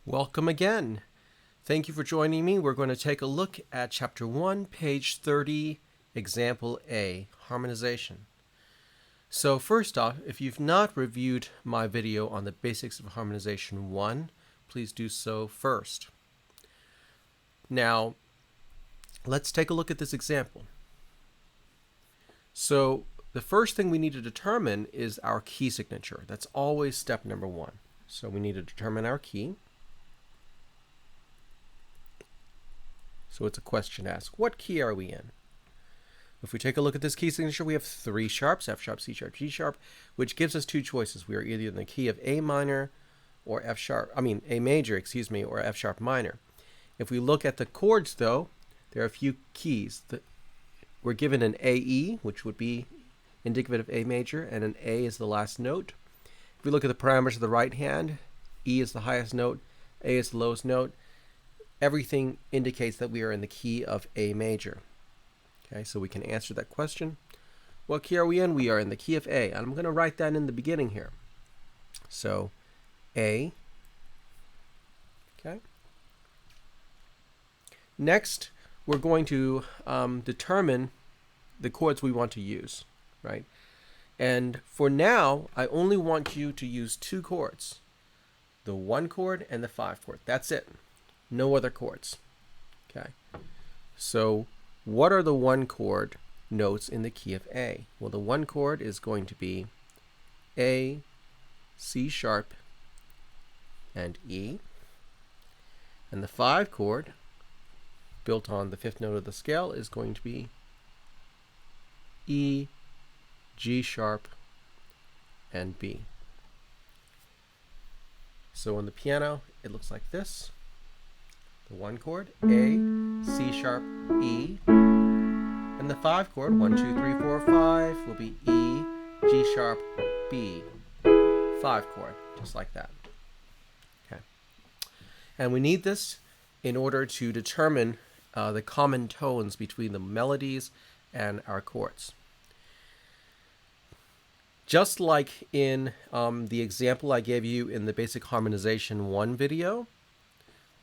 Welcome again. Thank you for joining me. We're going to take a look at Chapter 1, page 30, Example A, Harmonization. So first off, if you've not reviewed my video on the basics of Harmonization 1, please do so first. Now, let's take a look at this example. So the first thing we need to determine is our key signature. That's always step number one. So we need to determine our key. So it's a question asked. What key are we in? If we take a look at this key signature, we have three sharps, F sharp, C sharp, G sharp, which gives us two choices. We are either in the key of A minor or A major, or F sharp minor. If we look at the chords though, there are a few keys. We're given an AE, which would be indicative of A major, and an A is the last note. If we look at the parameters of the right hand, E is the highest note, A is the lowest note. Everything indicates that we are in the key of A major. Okay, so we can answer that question. What key are we in? We are in the key of A. And I'm going to write that in the beginning here. So A. Okay. Next, we're going to determine the chords we want to use, right? And for now, I only want you to use two chords, the 1 chord and the 5 chord. That's it. No other chords. Okay. So what are the 1 chord notes in the key of A? Well, the 1 chord is going to be A, C sharp, and E. And the 5 chord, built on the 5th note of the scale, is going to be E, G sharp, and B. So on the piano, it looks like this. The 1 chord, A, C sharp, E. And the 5 chord, 1, 2, 3, 4, 5, will be E, G sharp, B. 5 chord, just like that. Okay. And we need this in order to determine the common tones between the melodies and our chords. Just like in the example I gave you in the Basic Harmonization 1 video,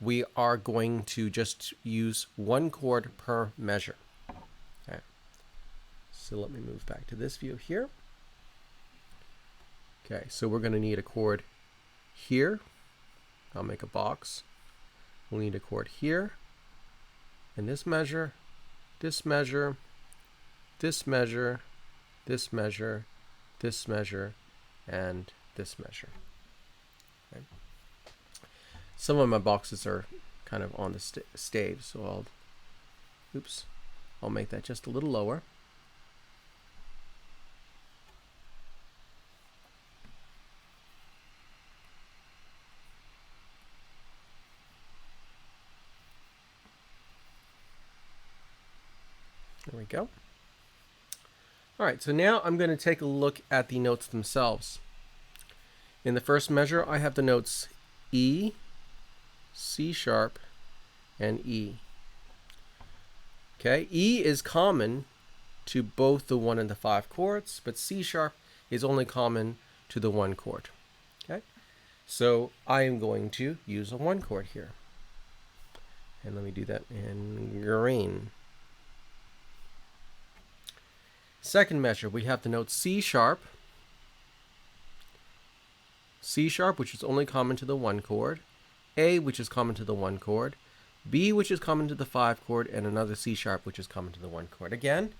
we are going to just use 1 chord per measure. Okay. So let me move back to this view here. Okay, so we're going to need a chord here. I'll make a box. We'll need a chord here. And this measure, this measure, this measure, this measure, this measure, and this measure. Okay. Some of my boxes are kind of on the stave, so I'll make that just a little lower. There we go. All right, so now I'm going to take a look at the notes themselves. In the first measure, I have the notes E, C sharp, and E. Okay, E is common to both the 1 and the 5 chords, but C sharp is only common to the 1 chord. Okay, so I am going to use a 1 chord here. And let me do that in green. Second measure, we have the note C sharp, which is only common to the 1 chord, A, which is common to the 1 chord, B, which is common to the 5 chord, and another C sharp, which is common to the 1 chord. Again,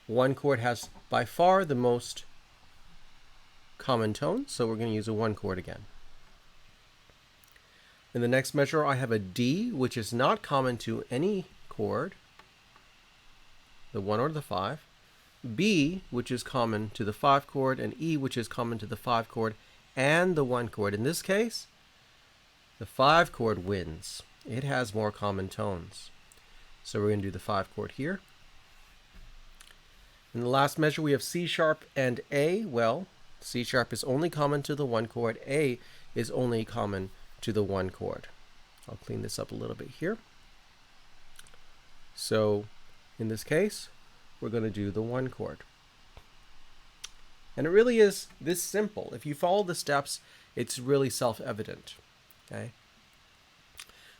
1 chord has by far the most common tone, so we're going to use a 1 chord again. In the next measure, I have a D, which is not common to any chord, the 1 or the 5, B, which is common to the 5 chord, and E, which is common to the 5 chord and the 1 chord. In this case, the 5 chord wins. It has more common tones. So we're going to do the 5 chord here. In the last measure, we have C sharp and A. Well, C sharp is only common to the 1 chord. A is only common to the 1 chord. I'll clean this up a little bit here. So in this case, we're going to do the 1 chord. And it really is this simple. If you follow the steps, it's really self-evident. Okay.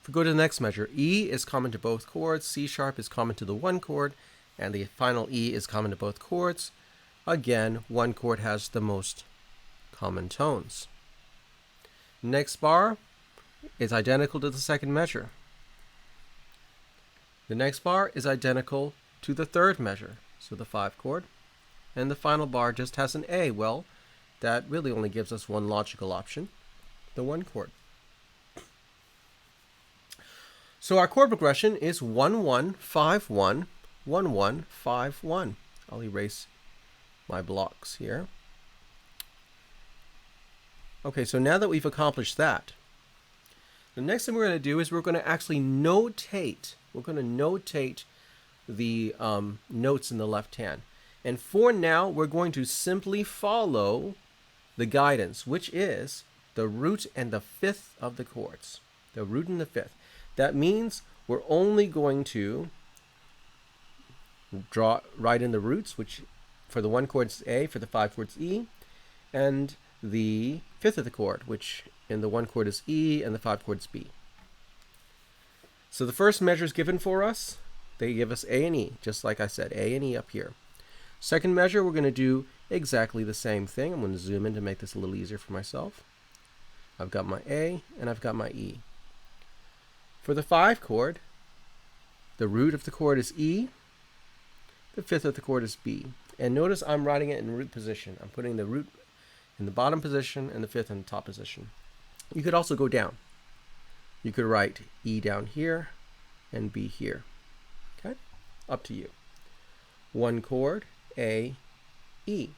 If we go to the next measure, E is common to both chords, C sharp is common to the one chord, and the final E is common to both chords. Again, one chord has the most common tones. Next bar is identical to the second measure. The next bar is identical to the third measure, so the 5 chord. And the final bar just has an A. Well, that really only gives us one logical option, the 1 chord. So our chord progression is 1 1 5 1 1 1 5 1. I'll erase my blocks here. Okay, so now that we've accomplished that, the next thing we're going to do is we're going to actually notate. We're going to notate the notes in the left hand. And for now, we're going to simply follow the guidance, which is the root and the fifth of the chords. The root and the fifth. That means we're only going to write in the roots, which for the 1 chord is A, for the 5 chords E, and the fifth of the chord, which in the 1 chord is E, and the 5 chord is B. So the first measure is given for us. They give us A and E, just like I said, A and E up here. Second measure, we're going to do exactly the same thing. I'm going to zoom in to make this a little easier for myself. I've got my A and I've got my E. For the 5 chord, the root of the chord is E, the fifth of the chord is B. And notice I'm writing it in root position. I'm putting the root in the bottom position and the fifth in the top position. You could also go down. You could write E down here and B here. Okay? Up to you. 1 chord, A, E.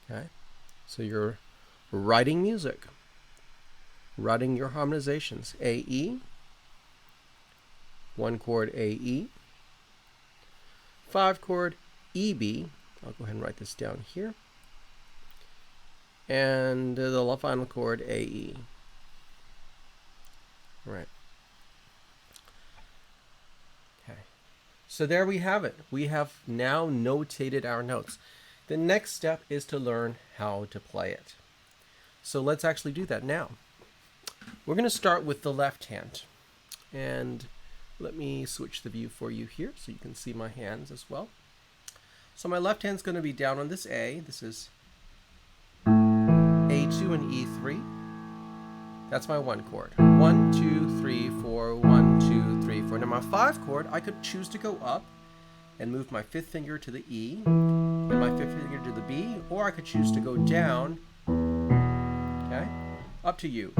Okay? So you're writing music. Writing your harmonizations. A, E. 1 chord, A, E. 5 chord, E, B. I'll go ahead and write this down here. And the final chord, A, E. Right. Okay. So there we have it. We have now notated our notes. The next step is to learn how to play it. So let's actually do that now. We're going to start with the left hand. And let me switch the view for you here so you can see my hands as well. So my left hand's going to be down on this A. This is A2 and E3. That's my 1 chord. 1, 2, 3, 4, 1, 2, 3, 4. Now my 5 chord, I could choose to go up and move my 5th finger to the E and my 5th finger to the B, or I could choose to go down. Okay? Up to you.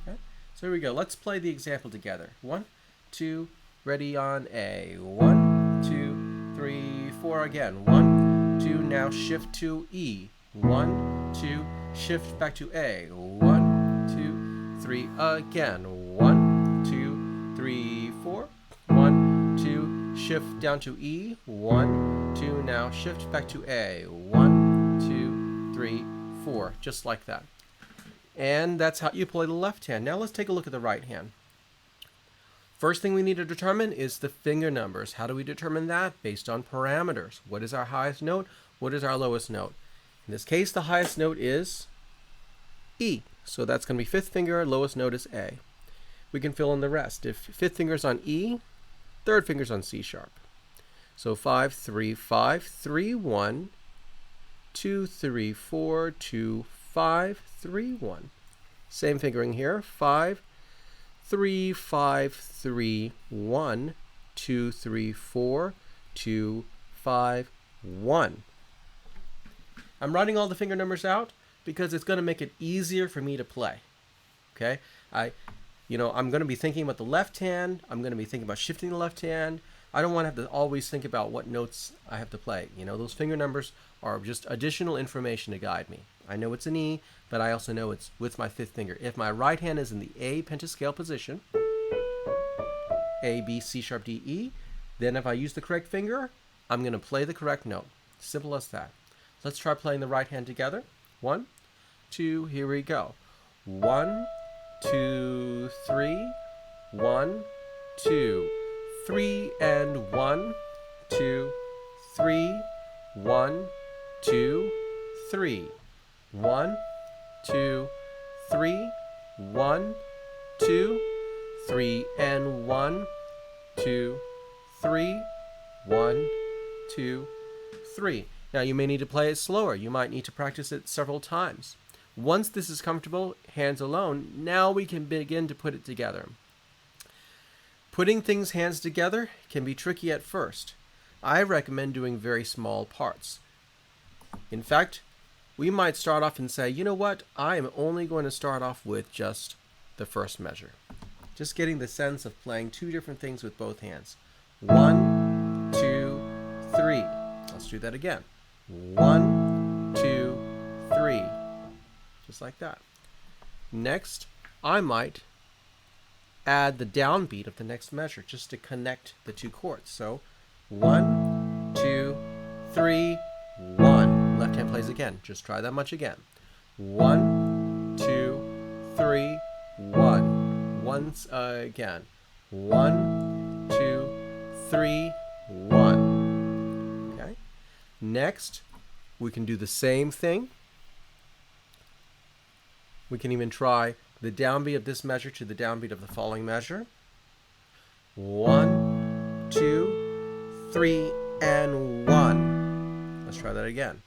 Okay? So here we go. Let's play the example together. 1, 2, ready on A. 1, 2, 3, 4 again. 1, 2, now shift to E. 1, 2, shift back to A. 1, 2, 3 again. 1, 2, 3, 4. 1, 2, shift down to E. 1, 2, now shift back to A. 1, 2, 3, 4. Just like that. And that's how you play the left hand. Now let's take a look at the right hand. First thing we need to determine is the finger numbers. How do we determine that? Based on parameters. What is our highest note? What is our lowest note? In this case, the highest note is E. So that's going to be 5th finger, lowest note is A. We can fill in the rest. If 5th finger's on E, 3rd finger's on C sharp. So 5, 3, 5, 3, 1, 2, 3, 4, 2, 5, 3, 1. Same fingering here. 5, 3, 5, 3, 1, 2, 3, 4, 2, 5, 1. I'm writing all the finger numbers out because it's going to make it easier for me to play. Okay? I'm going to be thinking about the left hand. I'm going to be thinking about shifting the left hand. I don't want to have to always think about what notes I have to play. Those finger numbers are just additional information to guide me. I know it's an E, but I also know it's with my 5th finger. If my right hand is in the A pentascale position, A, B, C sharp, D, E, then if I use the correct finger, I'm going to play the correct note. Simple as that. Let's try playing the right hand together. 1, 2, here we go. 1, 2, 3, 1, 2, 3, and 1, 2, 3, 1, 2, 3, 1, 2, 3, 1, 2, 3, and 1, 2, 3, 1, 2, 3. Now you may need to play it slower. You might need to practice it several times. Once this is comfortable, hands alone, now we can begin to put it together. Putting things hands together can be tricky at first. I recommend doing very small parts. In fact, we might start off and say, you know what, I am only going to start off with just the first measure. Just getting the sense of playing two different things with both hands. 1, 2, 3. Let's do that again. 1, 2, 3. Just like that. Next, I might add the downbeat of the next measure just to connect the two chords. So 1, 2, 3, 1. Left hand plays again. Just try that much again. 1, 2, 3, 1. Once again. 1, 2, 3, 1. Okay. Next, we can do the same thing. We can even try the downbeat of this measure to the downbeat of the following measure. 1, 2, 3, and 1. Let's try that again.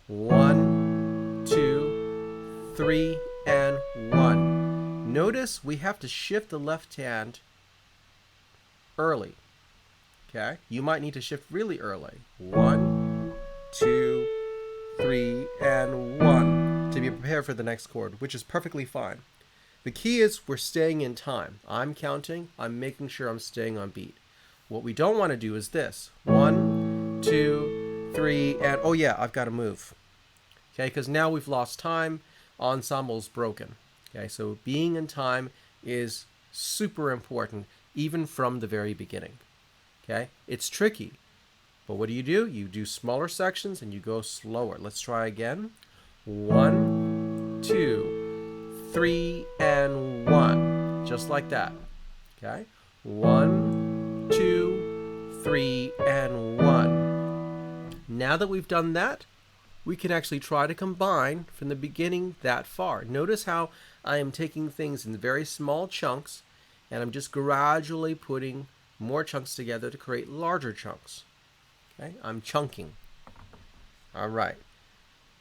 1, 2, 3, and 1. Notice we have to shift the left hand early. Okay? You might need to shift really early. 1, 2, 3, and 1 to be prepared for the next chord, which is perfectly fine. The key is we're staying in time. I'm counting. I'm making sure I'm staying on beat. What we don't want to do is this. 1, 2, 3, and oh yeah, I've got to move. Okay, because now we've lost time. Ensemble's broken. Okay, so being in time is super important, even from the very beginning. Okay, it's tricky, but what do? You do smaller sections and you go slower. Let's try again. 1, 2, 3, and 1. Just like that. Okay? 1, 2, 3, and 1. Now that we've done that, we can actually try to combine from the beginning that far. Notice how I am taking things in very small chunks, and I'm just gradually putting more chunks together to create larger chunks. Okay? I'm chunking. All right.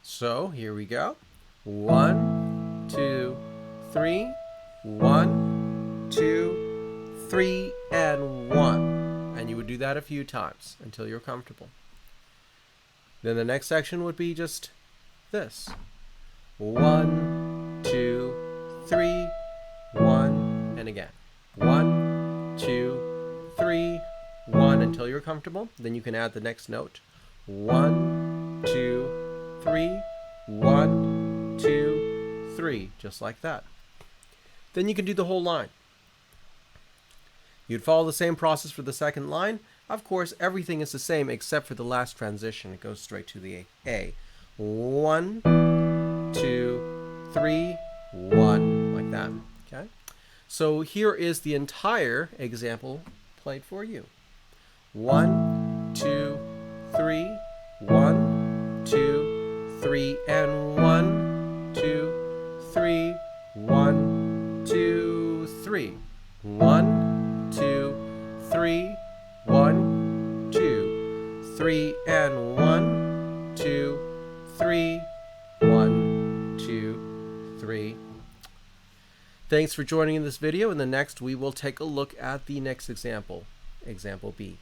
So here we go. 1, 2, 3, 1, 2, 3, and 1. And you would do that a few times until you're comfortable. Then the next section would be just this. 1, 2, 3, 1, and again. 1, 2, 3, 1 until you're comfortable. Then you can add the next note. 1, 2, 3, 1, 2, 3, just like that. Then you can do the whole line. You'd follow the same process for the second line. Of course, everything is the same except for the last transition. It goes straight to the A. 1, 2, 3, 1, like that. Okay. So here is the entire example played for you. 1, 2, 3, 1, 2, 3, and 1, 2, 3, 1, 2, 3. 1, 2, 3, 1, 2, 3, and 1, 2, 3, 1, 2, 3. Thanks for joining in this video. In the next, we will take a look at the next example, example B.